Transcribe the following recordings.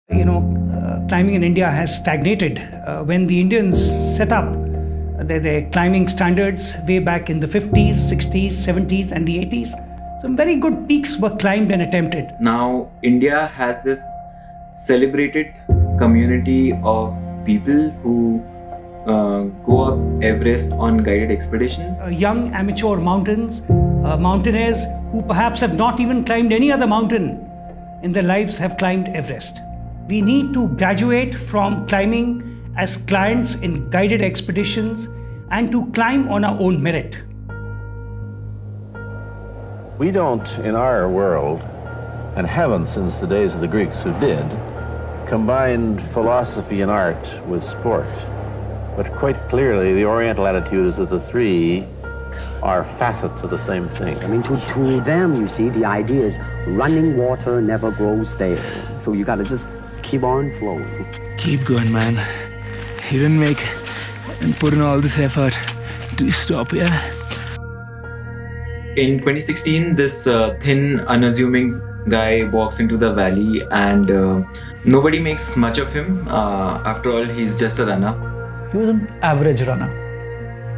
Climbing in India has stagnated. When the Indians set up their climbing standards way back in the 50s, 60s, 70s, and the 80s, some very good peaks were climbed and attempted. Now, India has this celebrated community of people who go up Everest on guided expeditions. Young amateur mountaineers who perhaps have not even climbed any other mountain in their lives have climbed Everest. We need to graduate from climbing as clients in guided expeditions and to climb on our own merit. We don't, in our world, and haven't since the days of the Greeks who did, combined philosophy and art with sport. But quite clearly, the Oriental attitude is that the three are facets of the same thing. I mean, to them, you see, the idea is running water never grows stale. So you gotta just keep on flowing. Keep going, man. You didn't make and put in all this effort. Do you stop here? In 2016, this thin, unassuming guy walks into the valley and nobody makes much of him. After all, he's just a runner. He was an average runner,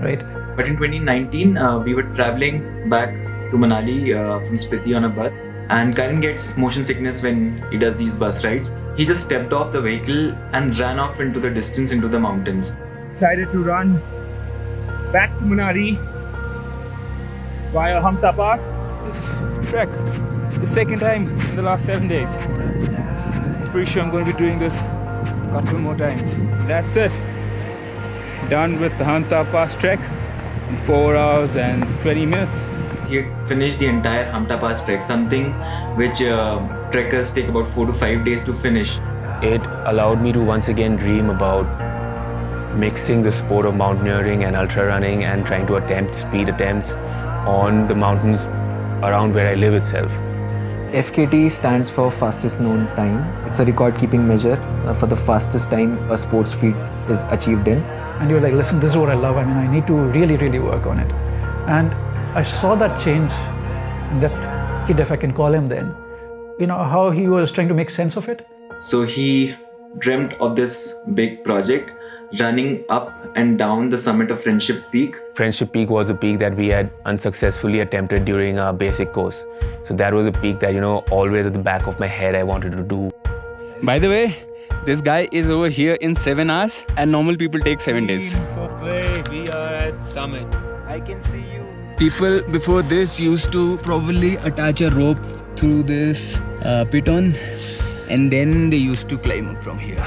right? But in 2019, we were traveling back to Manali from Spiti on a bus, and Karan gets motion sickness when he does these bus rides. He just stepped off the vehicle and ran off into the distance, into the mountains. Decided to run back to Manali via Hamta Pass. This trek, the second time in the last 7 days. Pretty sure I'm going to be doing this a couple more times. That's it. Done with the Hamta Pass trek in 4 hours and 20 minutes. He had finished the entire Hamta Pass trek, something which trekkers take about 4 to 5 days to finish. It allowed me to once again dream about mixing the sport of mountaineering and ultra running and trying to attempt speed attempts on the mountains around where I live itself. FKT stands for fastest known time. It's a record-keeping measure for the fastest time a sports feat is achieved in. And you're like, listen, this is what I love. I mean, I need to really, really work on it. And I saw that change, that kid, if I can call him then, how he was trying to make sense of it. So he dreamt of this big project, running up and down the summit of Friendship Peak. Friendship Peak was a peak that we had unsuccessfully attempted during our basic course. So that was a peak that, always at the back of my head I wanted to do. By the way, this guy is over here in 7 hours and normal people take 7 days. We are at summit. I can see you. People before this used to probably attach a rope through this piton and then they used to climb up from here.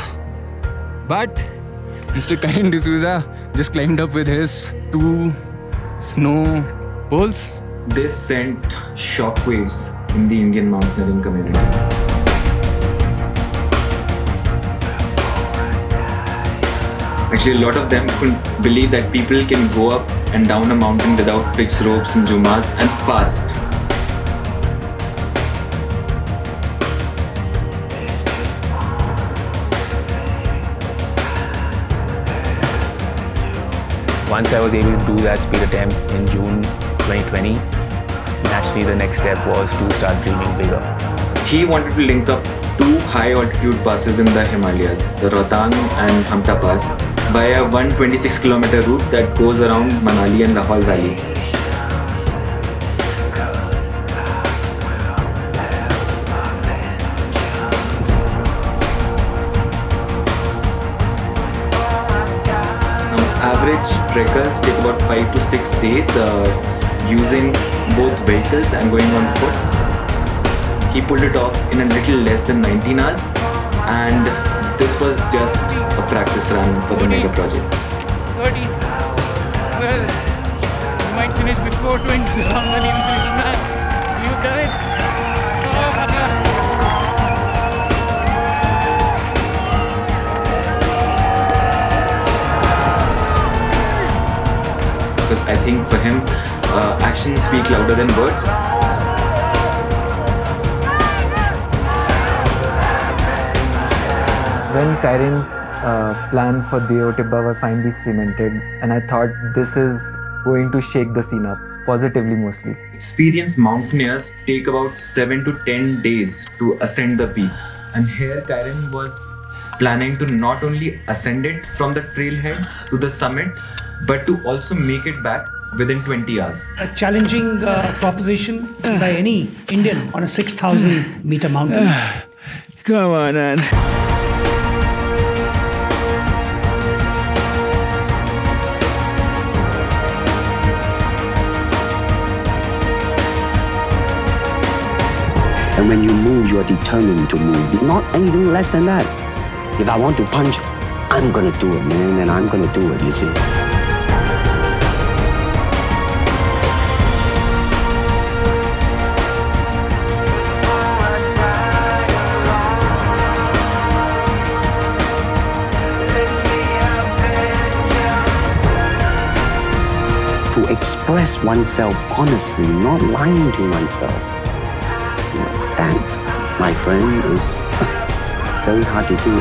But Mr. Karan D'Souza just climbed up with his 2 snow poles. This sent shockwaves in the Indian mountaineering community. Actually, a lot of them couldn't believe that people can go up and down a mountain without fixed ropes and jumas and fast. Once I was able to do that speed attempt in June 2020, naturally the next step was to start dreaming bigger. He wanted to link up 2 high altitude passes in the Himalayas, the Rohtang and Hamta Pass, by a 126-kilometer route that goes around Manali and Lahaul Valley. Average trekkers take about 5 to 6 days using both vehicles and going on foot. He pulled it off in a little less than 19 hours, and this was just a practice run for the mega project. 30. Well, you might finish before 20. I'm not even finishing that. You've done it. Oh my God. Because I think for him, actions speak louder than words. When Karen's plan for Deo Tibba were finally cemented, and I thought this is going to shake the scene up, positively mostly. Experienced mountaineers take about 7 to 10 days to ascend the peak. And here Kyron was planning to not only ascend it from the trailhead to the summit, but to also make it back within 20 hours. A challenging proposition by any Indian on a 6,000 meter mountain. Come on, man. And when you move, you are determined to move. Not anything less than that. If I want to punch, I'm gonna do it, man, and I'm gonna do it, you see. To express oneself honestly, not lying to oneself. That, my friend, is very hard to do.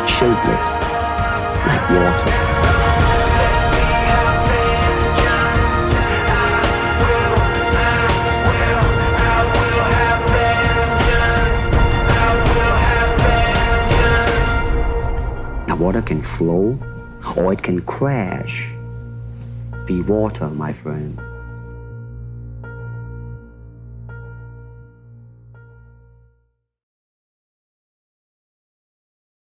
Shapeless, like water. Now water can flow or it can crash. Be water, my friend.